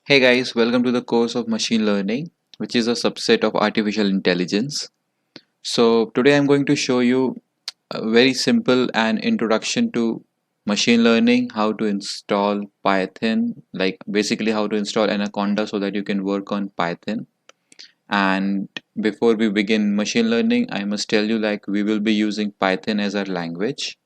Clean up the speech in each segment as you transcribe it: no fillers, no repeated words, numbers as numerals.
Hey guys, welcome to the course of machine learning, which is a subset of artificial intelligence. So today I'm going to show you a very simple and introduction to machine learning, how to install Python, like basically how to install Anaconda so that you can work on Python. And before we begin machine learning, I must tell you like we will be using Python as our language.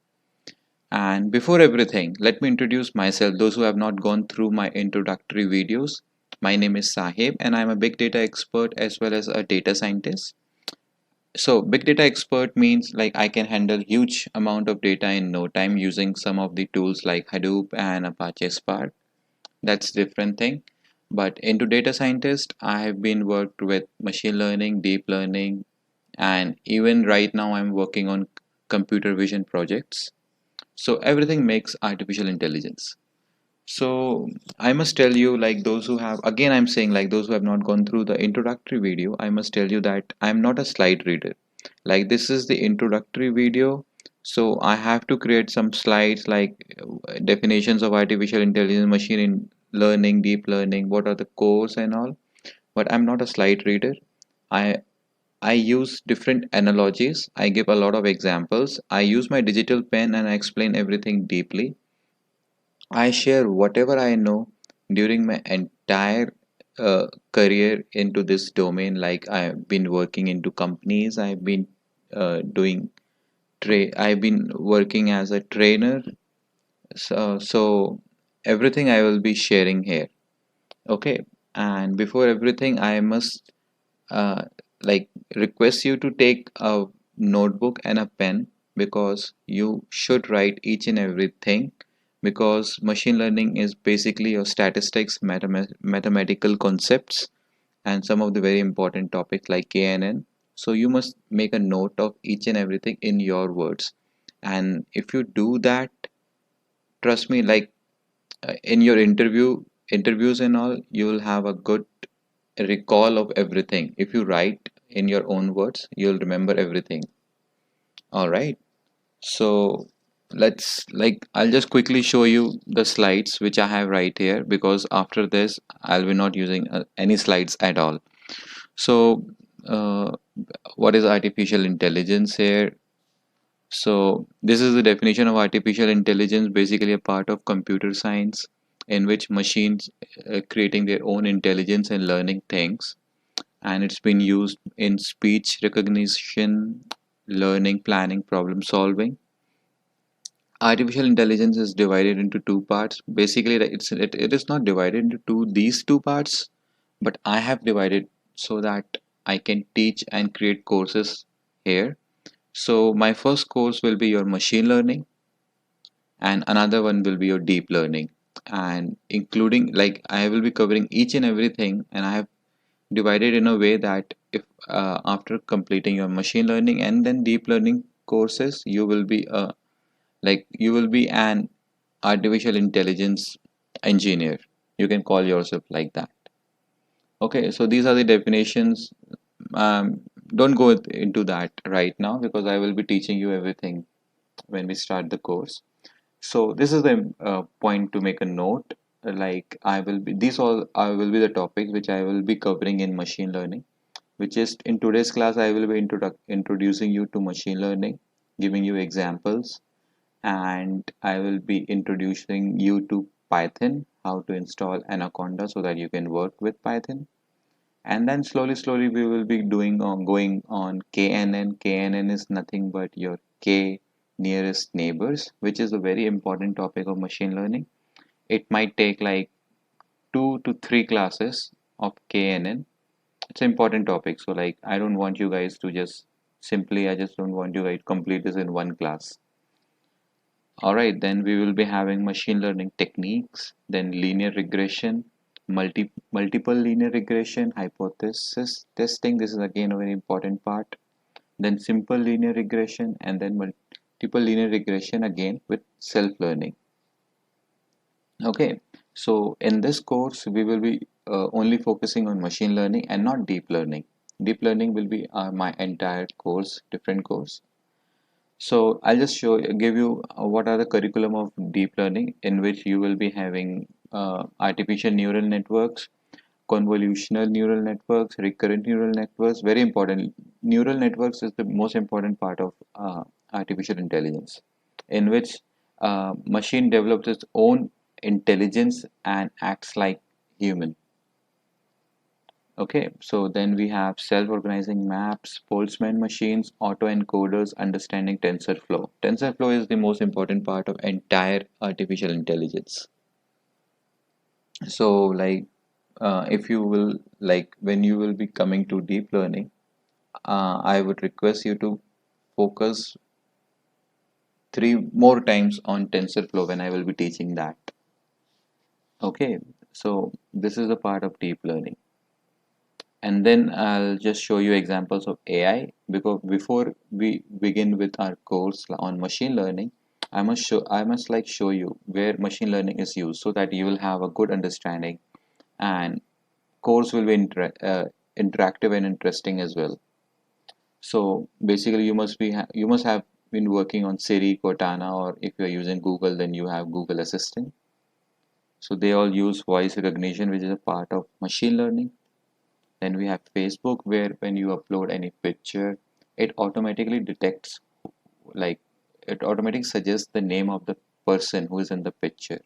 And before everything, let me introduce myself. Those who have not gone through my introductory videos, my name is Sahib and I'm a big data expert as well as a data scientist. So big data expert means like I can handle huge amount of data in no time using some of the tools like Hadoop and Apache Spark. That's different thing. But into data scientist, I have been worked with machine learning, deep learning, and even right now I'm working on computer vision projects. So everything makes artificial intelligence. So I must tell you, like those who have, again, I'm saying like those who have not gone through the introductory video, I must tell you that I'm not a slide reader. Like this is the introductory video. So I have to create some slides like definitions of artificial intelligence, learning, deep learning, what are the cores and all. But I'm not a slide reader. I I use different analogies. I give a lot of examples. I use my digital pen and I explain everything deeply. I share whatever I know during my entire career into this domain. Like I've been working into companies, I've been I've been working as a trainer. So everything I will be sharing here. Okay, and before everything, I must uh, like request you to take a notebook and a pen because you should write each and everything because machine learning is basically your statistics, mathematical concepts, and some of the very important topics like KNN. So you must make a note of each and everything in your words. And if you do that, trust me, like in your interviews and all, you will have a good recall of everything. If you write in your own words, you'll remember everything. All right. So let's like I'll just quickly show you the slides which I have right here because after this I'll be not using any slides at all. So uh, what is artificial intelligence here? So this is the definition of artificial intelligence, basically a part of computer science in which machines creating their own intelligence and learning things, and it's been used in speech recognition, learning, planning, problem solving. Artificial intelligence is divided into two parts. Basically, it is not divided into these two parts, but I have divided so that I can teach and create courses here. So my first course will be your machine learning, and another one will be your deep learning, and including like I will be covering each and everything, and I have divided in a way that if after completing your machine learning and then deep learning courses, you will be you will be an artificial intelligence engineer. You can call yourself like that. Okay, so these are the definitions. um, don't go into that right now because I will be teaching you everything when we start the course. So this is the point to make a note. Like I will be these all I will be the topics which I will be covering in machine learning, which is in today's class I will be introducing you to machine learning, giving you examples, and I will be introducing you to Python, how to install Anaconda so that you can work with Python. And then slowly we will be going on KNN. KNN is nothing but your K nearest neighbors, which is a very important topic of machine learning. It might take like 2 to 3 classes of KNN. It's an important topic, so like I don't want you guys to just simply I just don't want you guys to complete this in one class. All right, then we will be having machine learning techniques, then linear regression, multiple linear regression, hypothesis testing. This is again a very important part. Then simple linear regression, and then multiple linear regression again with self-learning. Okay, so in this course we will be only focusing on machine learning and not deep learning. Deep learning will be my entire course, different course. So I'll just give you what are the curriculum of deep learning, in which you will be having artificial neural networks, convolutional neural networks, recurrent neural networks. Very important. Neural networks is the most important part of artificial intelligence, in which machine develops its own intelligence and acts like human. Okay, so then we have self-organizing maps, Boltzmann machines, autoencoders, understanding TensorFlow. TensorFlow is the most important part of entire artificial intelligence. So, like, if you will, like, when you will be coming to deep learning, I would request you to focus 3 more times on TensorFlow when I will be teaching that. Okay, so this is a part of deep learning. And then I'll just show you examples of AI, because before we begin with our course on machine learning, I must like show you where machine learning is used so that you will have a good understanding, and course will be interactive and interesting as well. So basically you must have been working on Siri, Cortana, or if you are using Google, then you have Google Assistant. So they all use voice recognition, which is a part of machine learning. Then we have Facebook, where when you upload any picture, it automatically detects, like, it automatically suggests the name of the person who is in the picture.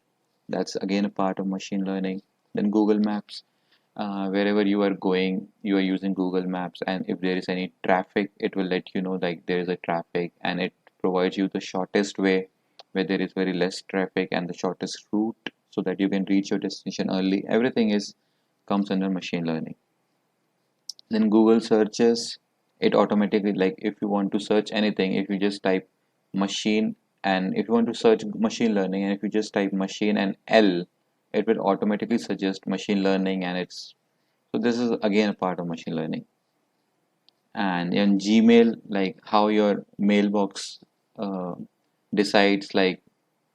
That's again a part of machine learning. Then Google Maps, wherever you are going, you are using Google Maps, and if there is any traffic, it will let you know like there is a traffic, and it provides you the shortest way where there is very less traffic and the shortest route so that you can reach your destination early. Everything is comes under machine learning. Then Google searches, it automatically, like, if you want to search anything, if you just type machine, and if you want to search machine learning, and if you just type machine and L, it will automatically suggest machine learning, and it's, so this is again a part of machine learning. And in Gmail, like how your mailbox decides like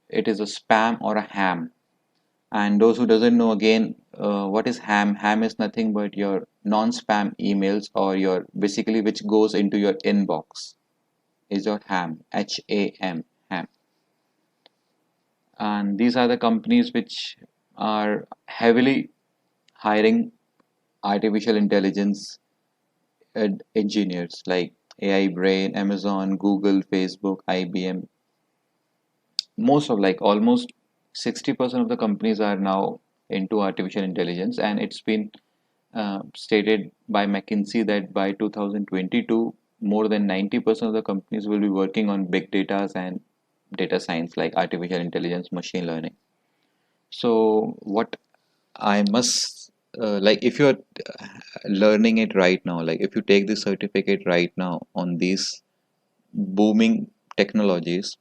it is a spam or a ham. And those who doesn't know, again, what is ham? Ham is nothing but your non-spam emails, or your basically which goes into your inbox is your ham, H-A-M, ham. And these are the companies which are heavily hiring artificial intelligence engineers, like AI Brain, Amazon, Google, Facebook, IBM. Most of, like, almost 60% of the companies are now into artificial intelligence, and it's been stated by McKinsey that by 2022, more than 90% of the companies will be working on big data and data science, like artificial intelligence, machine learning. So what I must, like, if you're learning it right now, like if you take the certificate right now on these booming technologies,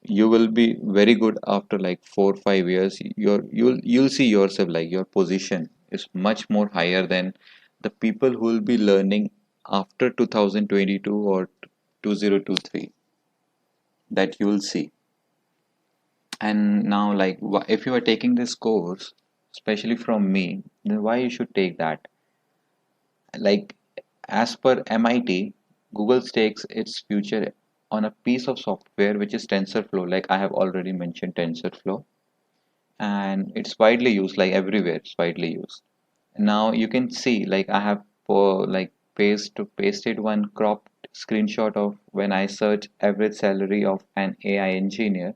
you will be very good after like 4 or 5 years. You'll see yourself like your position is much more higher than the people who will be learning after 2022 or 2023, that you will see. And now, like, if you are taking this course especially from me, then why you should take that? Like, as per MIT, Google stakes its future on a piece of software which is TensorFlow. Like I have already mentioned TensorFlow, and it's widely used, like everywhere it's widely used. Now you can see, like, I have like pasted one cropped screenshot of when I search average salary of an AI engineer,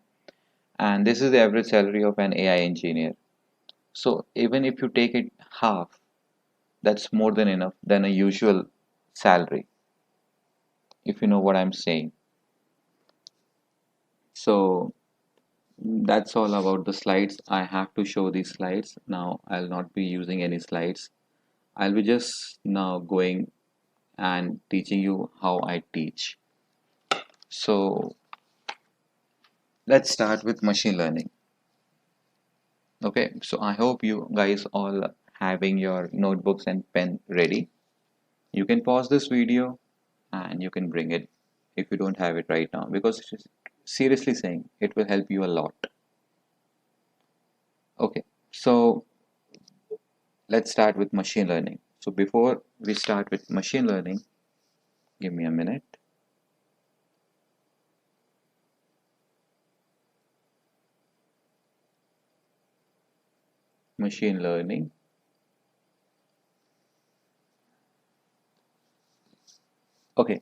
and this is the average salary of an AI engineer. So even if you take it half, that's more than enough than a usual salary, if you know what I'm saying. So that's all about the slides. I have to show these slides now. I'll not be using any slides. I'll be just now going and teaching you how I teach. So let's start with machine learning. Okay, so I hope you guys all having your notebooks and pen ready. You can pause this video and you can bring it if you don't have it right now, because seriously saying, it will help you a lot. Okay, so let's start with machine learning. So before we start with machine learning, give me a minute. machine learning. Okay,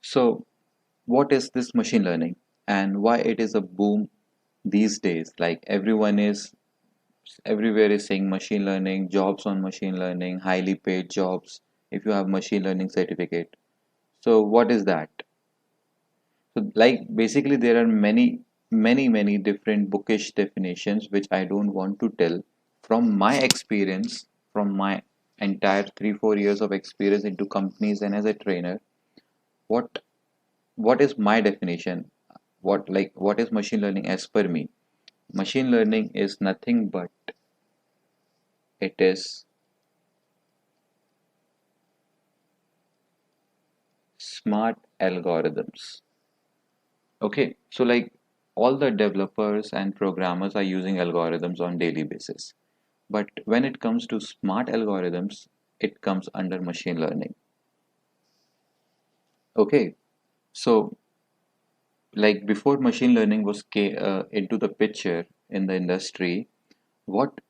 so what is this machine learning and why it is a boom these days? Like everywhere is saying machine learning, jobs on machine learning, highly paid jobs if you have machine learning certificate. So what is that? So like basically there are many different bookish definitions which I don't want to tell. From my experience, from my entire 3-4 years of experience into companies and as a trainer, what what is my definition? What is machine learning as per me? Machine learning is nothing but it is smart algorithms. Okay, so like all the developers and programmers are using algorithms on daily basis. But when it comes to smart algorithms, it comes under machine learning. Okay, so like before machine learning was into the picture in the industry, what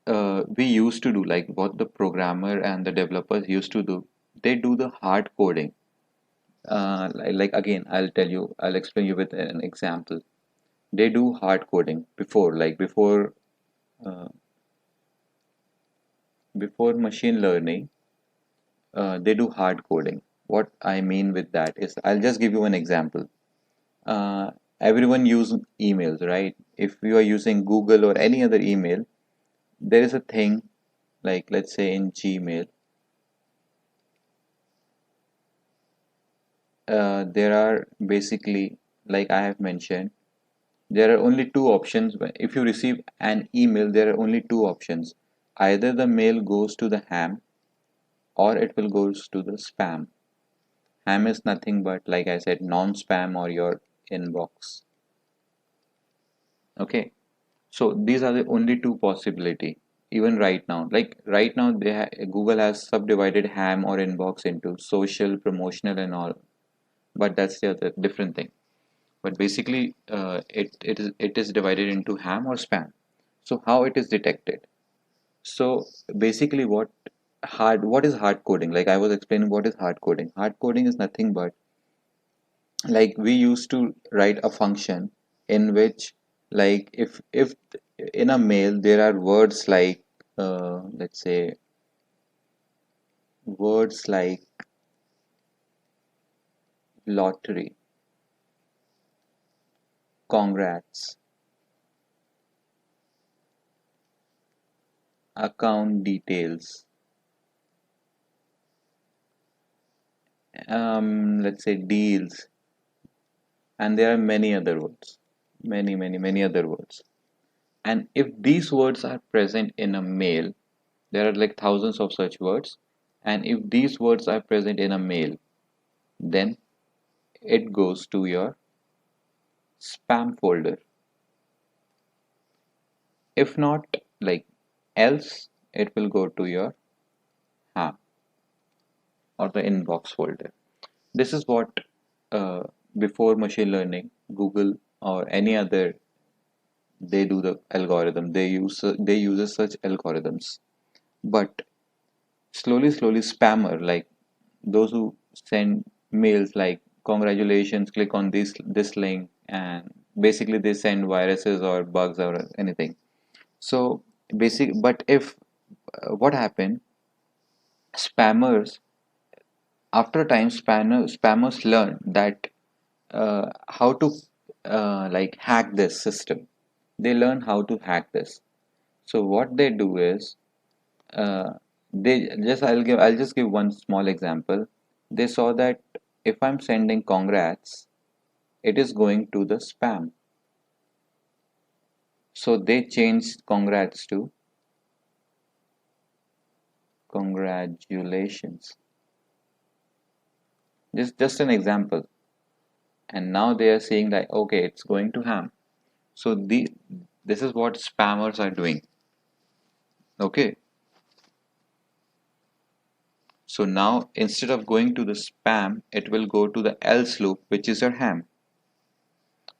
we used to do, like what the programmer and the developers used to do, they do the hard coding. Like again, I'll explain you with an example. They do hard coding before, uh, before machine learning, they do hard coding. What I mean with that is, I'll just give you an example. Everyone use emails, right? If you are using Google or any other email, there is a thing like let's say in Gmail, there are basically, like I have mentioned, there are only two options. If you receive an email, there are only two options. Either the mail goes to the ham or it will goes to the spam. Ham is nothing but, like I said, non-spam or your inbox. Okay, so these are the only two possibility. Even right now, like right now, Google has subdivided ham or inbox into social, promotional, and all. But that's the other different thing. But basically, it is divided into ham or spam. So how it is detected? So basically, what is hard coding? Like I was explaining, what is hard coding? Hard coding is nothing but, like we used to write a function in which, like if in a mail there are words like, let's say words like lottery, congrats, account details, let's say deals, and there are many other words, many other words. And if these words are present in a mail, there are like thousands of such words, and if these words are present in a mail, then it goes to your spam folder. If not, like else, it will go to your ham or the inbox folder. This is what, uh, before machine learning, Google or any other, they do the algorithm. They use such algorithms. But slowly, spammer, like those who send mails like congratulations, click on this link, and basically they send viruses or bugs or anything. So but if what happened, spammers, after a time, spammers learn that how to like hack this system. They learn how to hack this. So what they do is, uh, I'll just give one small example. They saw that if I'm sending congrats, it is going to the spam. So they changed congrats to congratulations. Just an example. And now they are saying that okay, it's going to ham. So this is what spammers are doing. Okay. So now instead of going to the spam, it will go to the else loop, which is your ham.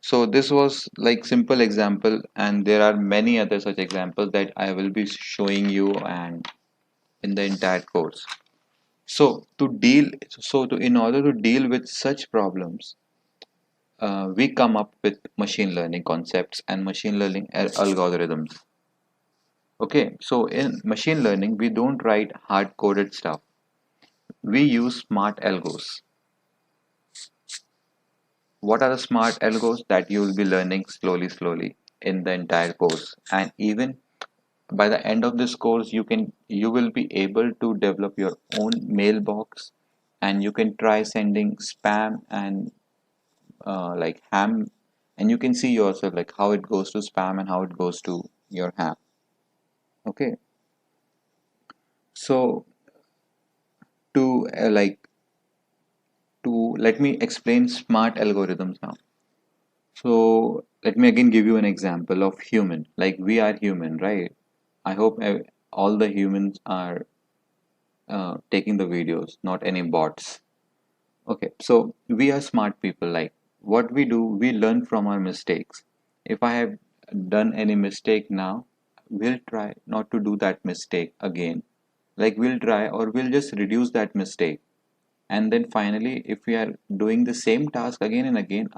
So this was like simple example, and there are many other such examples that I will be showing you and in the entire course. So in order to deal with such problems, we come up with machine learning concepts and machine learning algorithms. Okay, so in machine learning, we don't write hard-coded stuff. We use smart algos. What are the smart algos that you will be learning slowly in the entire course? And even by the end of this course, you will be able to develop your own mailbox, and you can try sending spam and like ham, and you can see yourself like how it goes to spam and how it goes to your ham. Okay, so to let me explain smart algorithms now. So let me again give you an example of human. Like we are human, right? I hope all the humans are taking the videos, not any bots. Okay, so we are smart people. Like what we do, we learn from our mistakes. If I have done any mistake now, we'll try not to do that mistake again. Like we'll try or we'll just reduce that mistake. And then finally, if we are doing the same task again and again,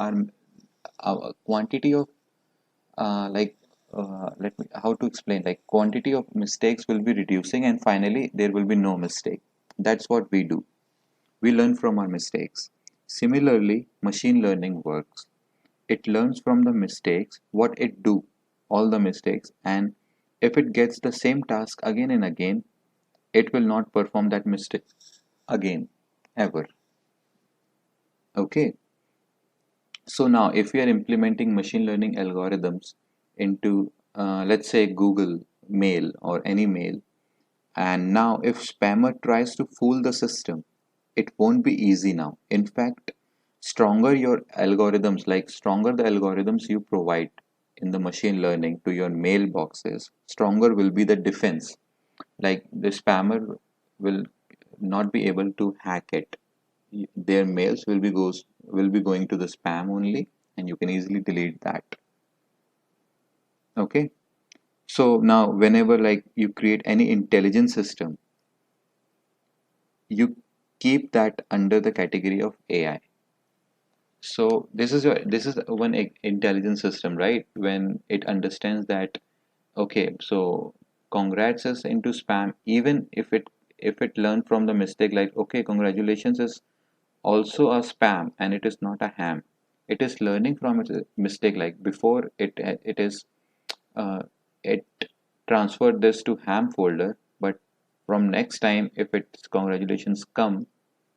our quantity of let me how to explain, like quantity of mistakes will be reducing, and finally there will be no mistake. That's what we do. We learn from our mistakes. Similarly, machine learning works. It learns from the mistakes, what it do, all the mistakes, and if it gets the same task again and again, it will not perform that mistake again, ever. Okay. So now if we are implementing machine learning algorithms into let's say Google Mail or any mail, and now if spammer tries to fool the system, it won't be easy now. In fact, stronger your algorithms, like stronger the algorithms you provide in the machine learning to your mailboxes, stronger will be the defense. Like the spammer will not be able to hack it. Their mails will be going to the spam only, and you can easily delete that. Okay, so now whenever like you create any intelligent system, you keep that under the category of AI. So this is one intelligent system, right? When it understands that, okay, so congrats is into spam, even if it learned from the mistake, like okay, congratulations is also a spam and it is not a ham. It is learning from its mistake. Like before, it is it transferred this to ham folder, but from next time, if its congratulations come,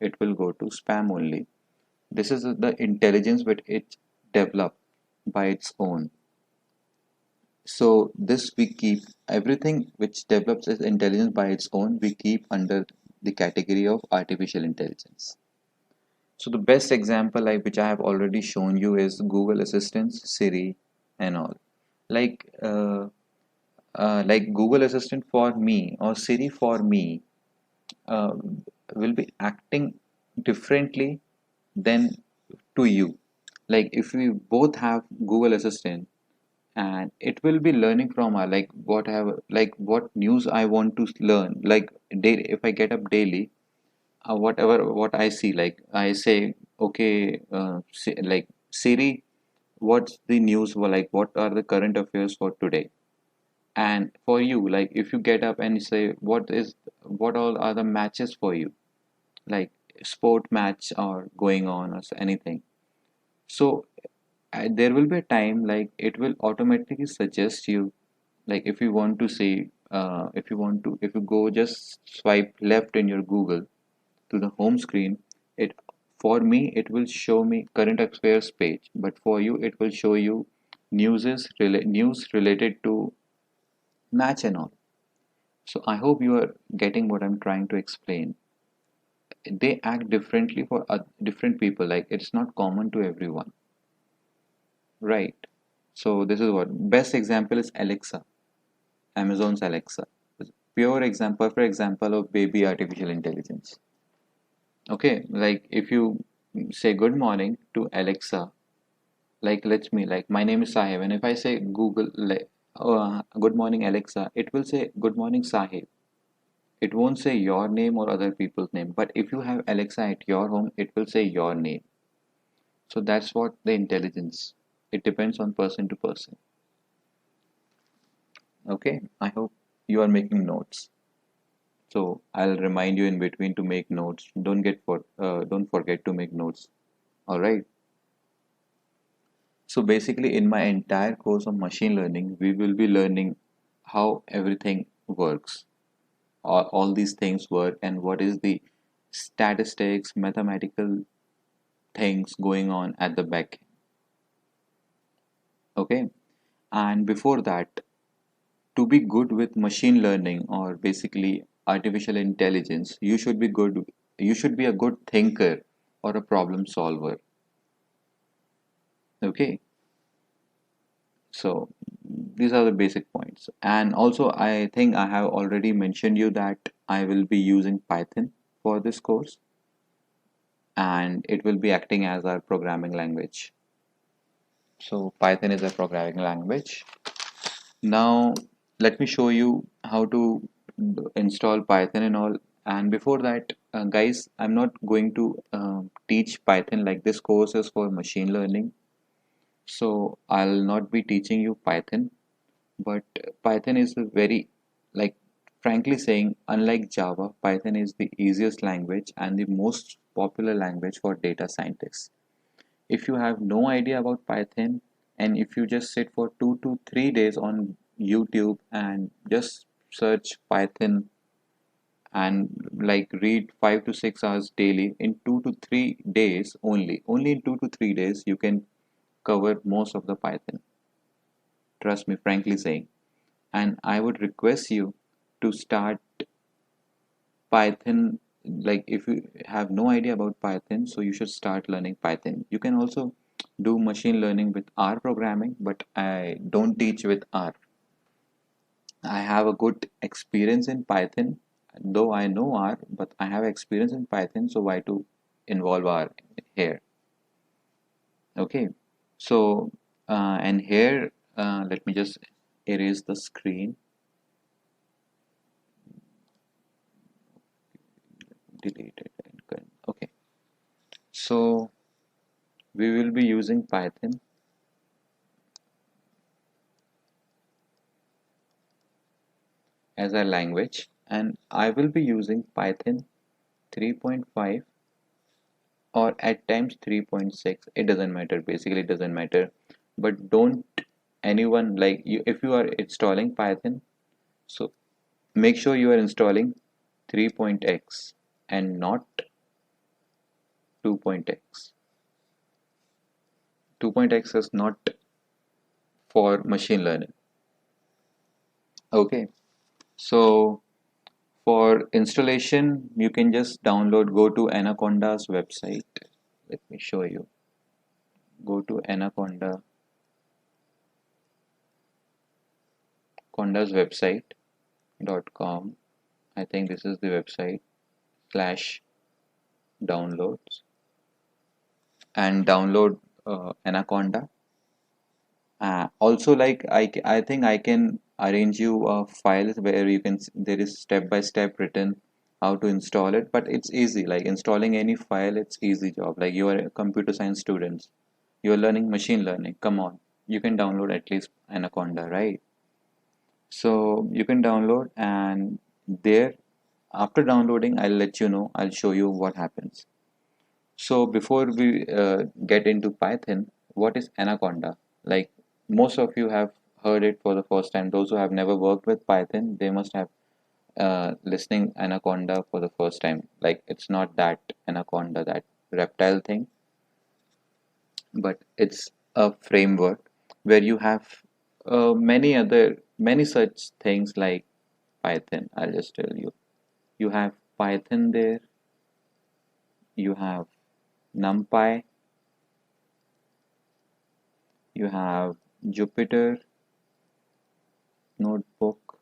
it will go to spam only. This is the intelligence which it developed by its own. So this we keep everything which develops as intelligence by its own, we keep under the category of artificial intelligence. So the best example like which I have already shown you is Google Assistant, Siri, and all. Like like Google Assistant for me or Siri for me uh, will be acting differently than to you. Like if we both have Google Assistant, and it will be learning from our like what news I want to learn. Like if I get up daily, whatever what I see, like I say, okay, like Siri, what's the news? Like what are the current affairs for today? And for you, like if you get up and you say, what all are the matches for you? Like sport match or going on or anything. So there will be a time like it will automatically suggest you, like if you want to say, if you go just swipe left in your Google to the home screen, it for me it will show me current affairs page, but for you it will show you news related to match and all. So I hope you are getting what I'm trying to explain. They act differently for different people, like it's not common to everyone, right? So this is what best example is Alexa, Amazon's Alexa. Pure example, perfect example of baby artificial intelligence. Okay, like if you say good morning to Alexa, Like let me like my name is Sahib, and if I say Google like good morning Alexa, it will say good morning Sahib. It won't say your name or other people's name. But if you have Alexa at your home, it will say your name. So that's what the intelligence. It depends on person to person. Okay, I hope you are making notes. So I'll remind you in between to make notes. Don't forget to make notes. All right. So basically, in my entire course of machine learning, we will be learning how everything works, all these things work, and what is the statistics, mathematical things going on at the back. Okay. And before that, to be good with machine learning or basically artificial intelligence, you should be a good thinker or a problem solver. Okay. So these are the basic points. And also, I think I have already mentioned you that I will be using Python for this course, and it will be acting as our programming language. So Python is a programming language. Now, let me show you how to install Python and all. And before that, guys, I'm not going to teach Python, like this course is for machine learning. So I'll not be teaching you Python, but Python is a very, like, frankly saying, unlike Java, Python is the easiest language and the most popular language for data scientists. If you have no idea about Python, and if you just sit for 2 to 3 days on YouTube and just search Python and like read 5 to 6 hours daily in 2 to 3 days only in 2 to 3 days you can cover most of the Python. Trust me, frankly saying. And I would request you to start Python. Like if you have no idea about Python, so you should start learning Python. You can also do machine learning with R programming, but I don't teach with R. I have a good experience in Python, though I know R, but I have experience in Python, so why to involve R here? Okay, so and here let me just erase the screen, delete it, okay. So we will be using Python as a language, and I will be using Python 3.5 or at times 3.6. It doesn't matter, basically it doesn't matter. But don't anyone like you, if you are installing Python, so make sure you are installing 3.x and not 2.x. 2.x is not for machine learning. Okay, so for installation, you can just go to Anaconda's website. Let me show you. Go to Anaconda's website.com. I think this is the website slash downloads, and download Anaconda. Also, like I think I can arrange you a file where you can there is step by step written how to install it, but it's easy. Like installing any file, it's easy job. Like you are a computer science students, you are learning machine learning. Come on, you can download at least Anaconda, right? So you can download, and there after downloading, I'll let you know. I'll show you what happens. So before we get into Python, what is Anaconda? Like most of you have heard it for the first time. Those who have never worked with Python, they must have listening Anaconda for the first time. Like it's not that Anaconda, that reptile thing, but it's a framework where you have many such things like Python. I'll just tell you. You have Python there. You have NumPy. You have Jupyter Notebook.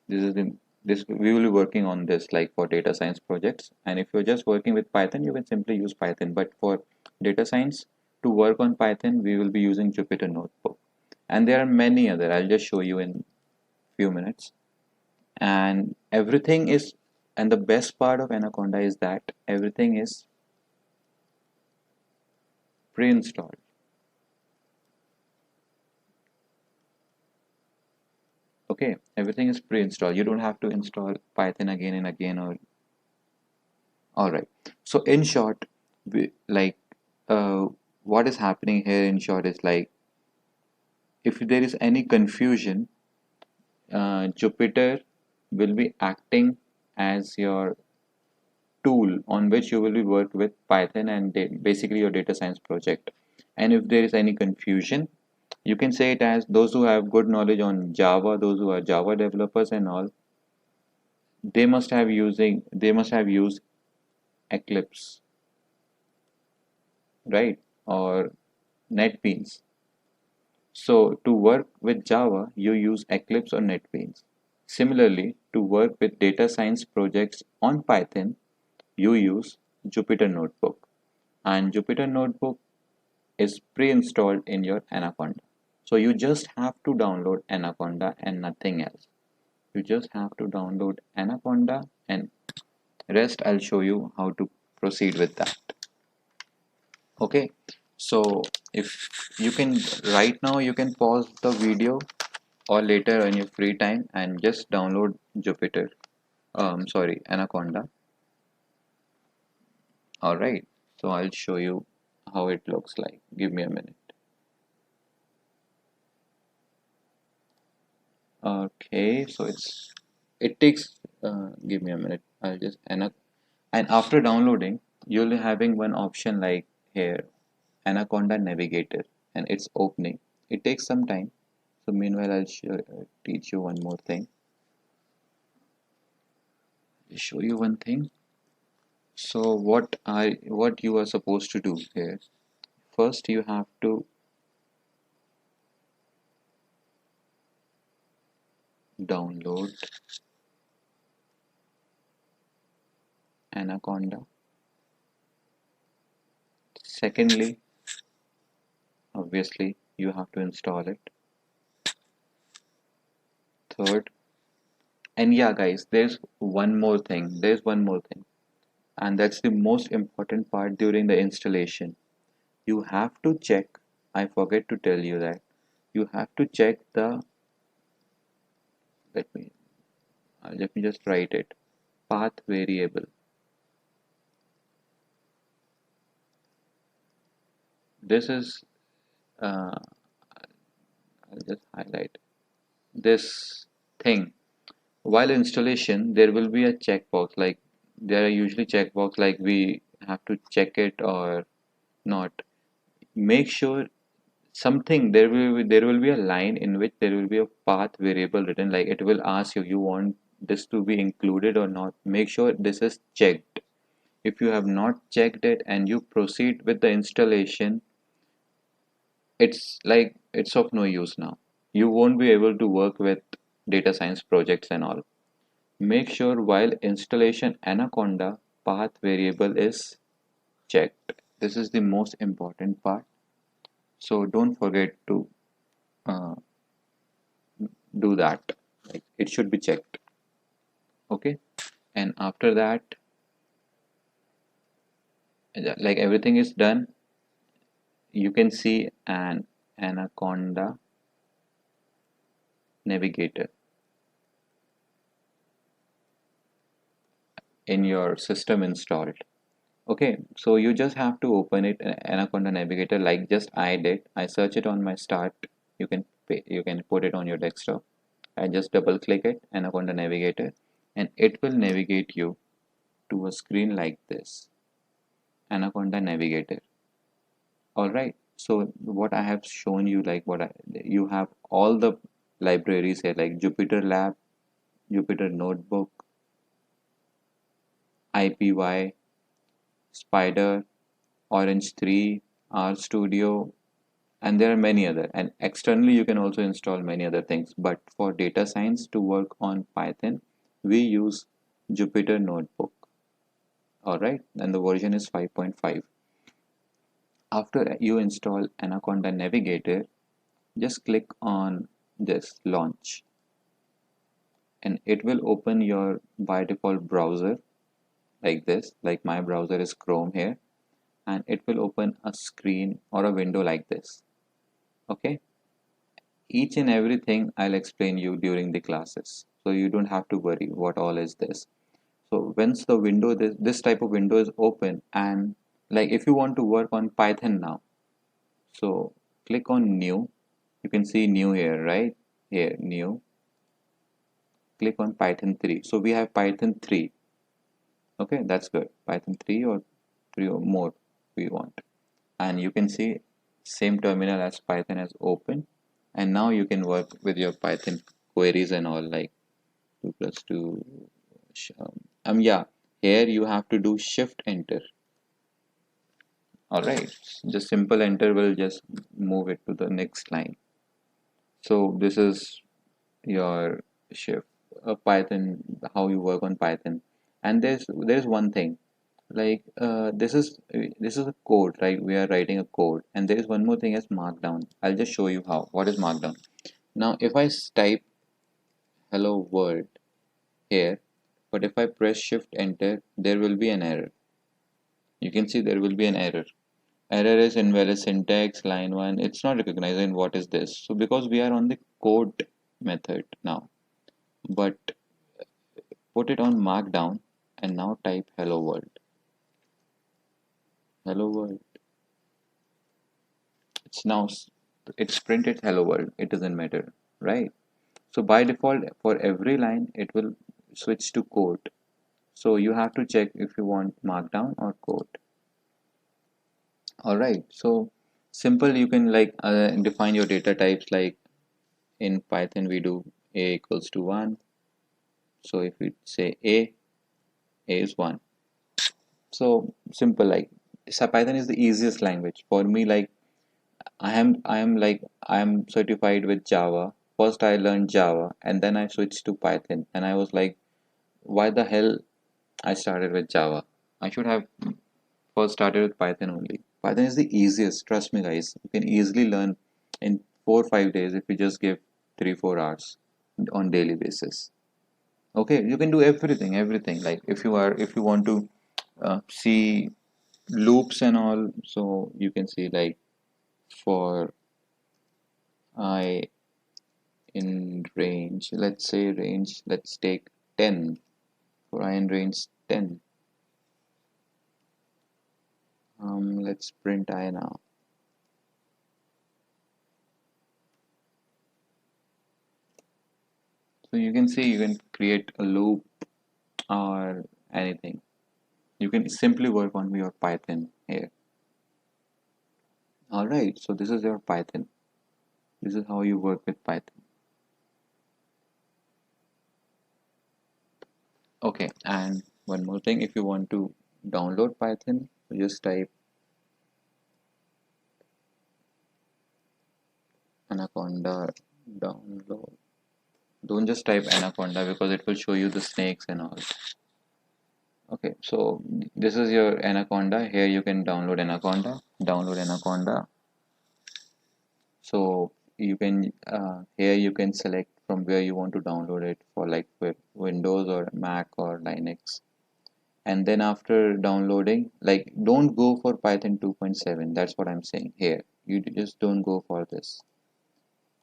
This is the this we will be working on this like for data science projects. And if you're just working with Python, you can simply use Python, but for data science, to work on Python, we will be using Jupyter Notebook. And there are many other, I'll just show you in few minutes. And everything is, and the best part of Anaconda is that everything is pre-installed. Okay, everything is pre-installed. You don't have to install Python again and again. Or all right. So in short, like what is happening here in short is like, if there is any confusion, Jupyter will be acting as your tool on which you will be work with Python and basically your data science project. And if there is any confusion, you can say it as those who have good knowledge on Java, those who are Java developers and all, they must have used Eclipse, right? Or NetBeans. So to work with Java, you use Eclipse or NetBeans. Similarly, to work with data science projects on Python, you use Jupyter Notebook. And Jupyter Notebook is pre-installed in your Anaconda. So you just have to download Anaconda and nothing else. You just have to download Anaconda, and rest I'll show you how to proceed with that. Okay, so if you can, right now you can pause the video or later on your free time and just download Jupyter, sorry, Anaconda. All right, so I'll show you how it looks like. Give me a minute. Okay, so it takes give me a minute. I'll just and after downloading, you'll be having one option like here, Anaconda Navigator, and it's opening. It takes some time. So meanwhile, teach you one more thing. I'll show you one thing. So what you are supposed to do here? First, you have to download Anaconda. Secondly, obviously, you have to install it. Third, and yeah, guys, there's one more thing. There's one more thing, and that's the most important part during the installation. You have to check. I forget to tell you that you have to check the. Let me just write it. Path variable. This is I'll just highlight this thing. While installation, there will be a checkbox. Like there are usually checkbox like we have to check it or not. Make sure something there will be a line in which there will be a path variable written. Like it will ask you want this to be included or not. Make sure this is checked. If you have not checked it and you proceed with the installation, it's of no use now. You won't be able to work with data science projects and all. Make sure while installation Anaconda path variable is checked. This is the most important part. So don't forget to uh, do that. Like it should be checked. Okay. And after that, like everything is done, you can see an Anaconda navigator in your system installed. Okay, so you just have to open it, Anaconda Navigator, like just I did. I search it on my start. You can put it on your desktop. I just double click it, Anaconda Navigator, and it will navigate you to a screen like this, Anaconda Navigator. All right. So what I have shown you, like you have all the libraries here, like Jupyter Lab, Jupyter Notebook, IPY, Spider, Orange 3, RStudio, and there are many other. And externally, you can also install many other things. But for data science to work on Python, we use Jupyter Notebook. Alright, and the version is 5.5. After you install Anaconda Navigator, just click on this launch, and it will open your by default browser like this. Like my browser is Chrome here, and it will open a screen or a window like this. Okay, each and everything I'll explain you during the classes, so you don't have to worry what all is this. So once the window, this type of window is open, and like if you want to work on Python now, so click on new. You can see new here, right? Here, new. Click on Python 3. So we have Python 3. Okay, that's good. Python 3 or 3 or more we want. And you can see same terminal as Python has open. And now you can work with your Python queries and all, like 2 plus 2. Yeah, here you have to do shift enter. All right, just simple enter will just move it to the next line. So this is your shift Python, how you work on Python. And there's one thing, like this is a code, right? We are writing a code, and there is one more thing as Markdown. I'll just show you how. What is Markdown? Now if I type hello world here, but if I press shift enter, there will be an error. You can see there will be an error. Error is invalid syntax, line 1. It's not recognizing what is this. So because we are on the code method now, but put it on Markdown and now type hello world. Hello world. It's printed hello world. It doesn't matter, right? So by default, for every line, it will switch to code. So you have to check if you want Markdown or code. All right. So simple. You can like define your data types. Like in Python, we do a equals to 1. So if we say a is 1. So simple. Like so Python is the easiest language for me. Like I am certified with Java. First I learned Java and then I switched to Python, and I was like, why the hell I started with Java? I should have first started with Python only. Python is the easiest, trust me guys. You can easily learn in 4 or 5 days if you just give 3 4 hours on daily basis. Okay, you can do everything. Like if you want to see loops and all, so you can see like for I in range, let's say range, let's take 10. For I in range 10, let's print I now. So you can see you can create a loop or anything. You can simply work on your Python here. Alright, so this is your Python. This is how you work with Python. Okay, and one more thing, if you want to download Python, just type Anaconda download. Don't just type Anaconda because it will show you the snakes and all. Okay, so this is your Anaconda. Here you can download Anaconda. Download Anaconda. So you can here you can select from where you want to download it, for like with Windows or Mac or Linux. And then after downloading, like don't go for Python 2.7. That's what I'm saying here. You just don't go for this.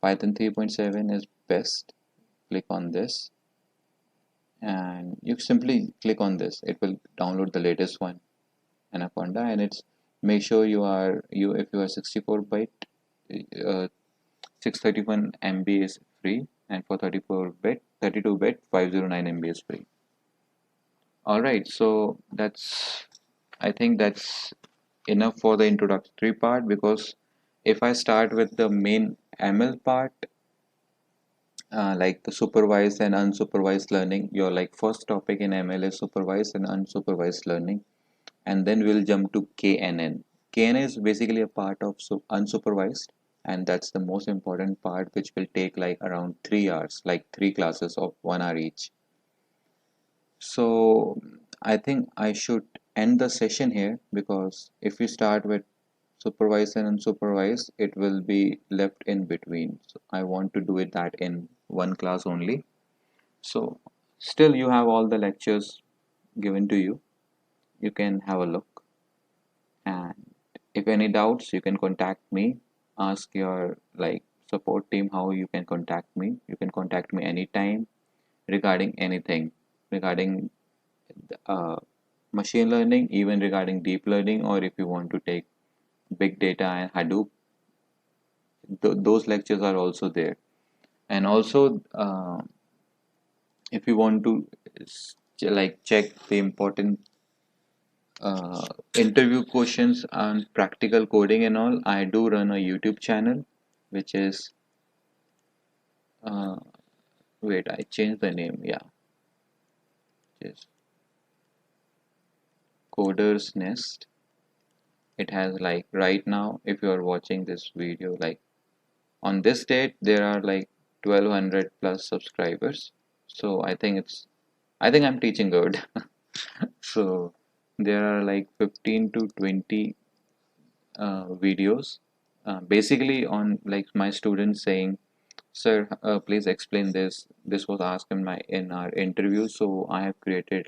Python 3.7 is best. Click on this and you simply click on this. It will download the latest one, Anaconda, and it's make sure if you are 64-bit, 631 MB is free, and for 32-bit 509 MB is free. All right, so I think that's enough for the introductory part, because if I start with the main ML part, like the supervised and unsupervised learning, your like first topic in ML is supervised and unsupervised learning, and then we'll jump to KNN. KNN is basically a part of unsupervised, and that's the most important part, which will take like around 3 hours, like 3 classes of 1 hour each. So I think I should end the session here, because if we start with supervised and unsupervised, it will be left in between. So I want to do it that in one class only. So still you have all the lectures given to you. You can have a look, and if any doubts, you can contact me. Ask your support team how you can contact me. You can contact me anytime regarding anything, regarding uh, machine learning, even regarding deep learning, or if you want to take big data and Hadoop, those lectures are also there. And also, if you want to check the important interview questions and practical coding and all, I do run a YouTube channel, which is uh, wait, I changed the name. Yeah, it's Coder's Nest. It has right now, if you are watching this video, on this date, there are 1200 plus subscribers. So I think I'm teaching good. So there are 15 to 20 videos, basically on my students saying, "Sir, please explain this. This was asked in our interview." So I have created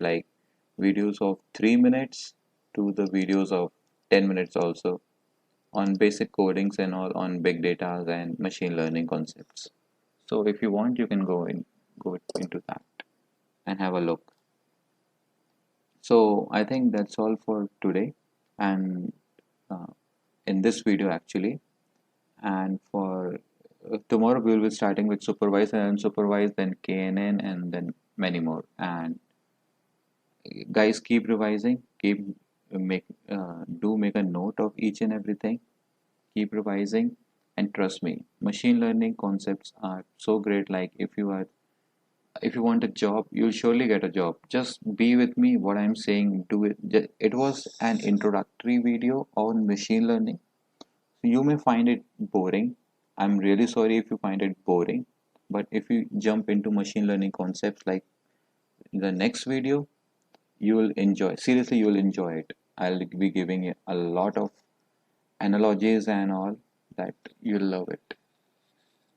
videos of 3 minutes to the videos of 10 minutes also, on basic codings and all, on big data and machine learning concepts. So if you want, you can go into that and have a look. So I think that's all for today, and uh, in this video actually, and for tomorrow we will be starting with supervised and unsupervised, then KNN, and then many more. And guys, keep revising, keep make do make a note of each and everything, keep revising, and trust me, machine learning concepts are so great. If you want a job, you'll surely get a job. Just be with me. What I'm saying, do it. It was an introductory video on machine learning. So you may find it boring. I'm really sorry if you find it boring. But if you jump into machine learning concepts like the next video, you will enjoy. Seriously, you will enjoy it. I'll be giving you a lot of analogies and all that you'll love it.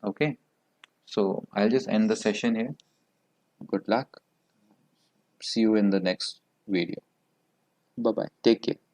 Okay. So I'll just end the session here. Good luck. See you in the next video. Bye bye. Take care.